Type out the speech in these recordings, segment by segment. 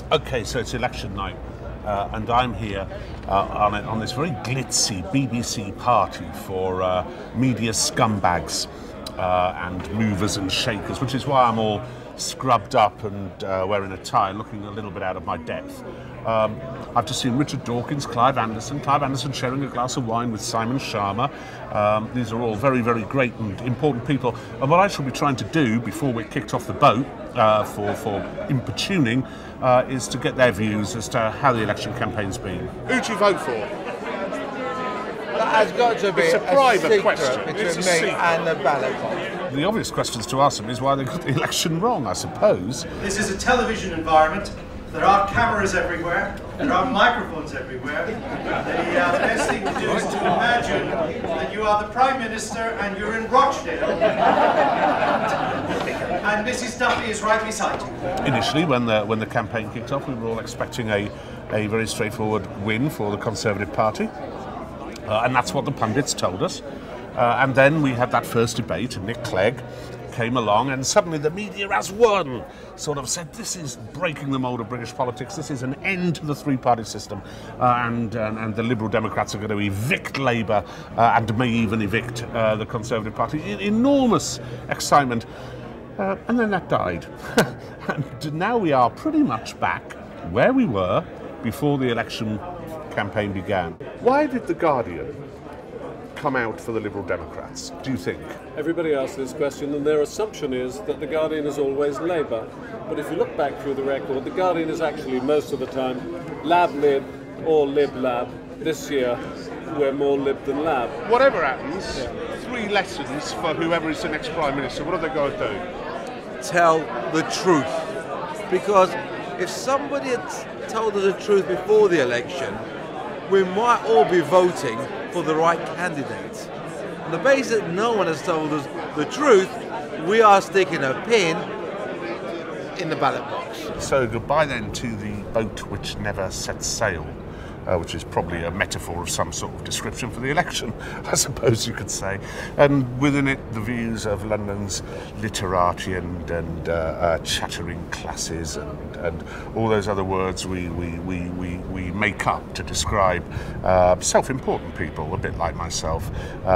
Okay, so it's election night, and I'm here on this very glitzy BBC party for media scumbags and movers and shakers, which is why I'm all scrubbed up and wearing a tie, looking a little bit out of my depth. I've just seen Richard Dawkins, Clive Anderson sharing a glass of wine with Simon Sharma. These are all very, very great and important people. And what I shall be trying to do before we're kicked off the boat for importuning is to get their views as to how the election campaign's been. Who'd you vote for? That has got to be it's a private question between me and the ballot box. The obvious questions to ask them is why they got the election wrong, I suppose. This is a television environment. There are cameras everywhere. There are microphones everywhere. The best thing to do is to imagine that you are the Prime Minister and you're in Rochdale and Mrs. Duffy is right beside you. Initially, when the campaign kicked off, we were all expecting a very straightforward win for the Conservative Party. And that's what the pundits told us. And then we had that first debate, and Nick Clegg came along, and suddenly the media has won. Sort of said, this is breaking the mould of British politics. This is an end to the three-party system, and the Liberal Democrats are going to evict Labour and may even evict the Conservative Party. Enormous excitement, and then that died. And now we are pretty much back where we were before the election campaign began. Why did The Guardian come out for the Liberal Democrats, do you think? Everybody asks this question, and their assumption is that The Guardian is always Labour. But if you look back through the record, The Guardian is actually most of the time Lab-Lib or Lib-Lab. This year, we're more Lib than Lab. Whatever happens, 3 lessons for whoever is the next Prime Minister. What have they got to do? Tell the truth. Because if somebody had told us the truth before the election, we might all be voting for the right candidate. On the basis that no one has told us the truth, we are sticking a pin in the ballot box. So goodbye then to the boat which never sets sail, which is probably a metaphor of some sort of description for the election, I suppose you could say. And within it, the views of London's literati and chattering classes and all those other words we make up to describe self-important people, a bit like myself,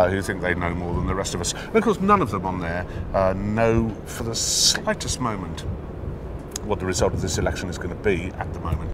who think they know more than the rest of us. And of course, none of them on there know for the slightest moment what the result of this election is going to be at the moment.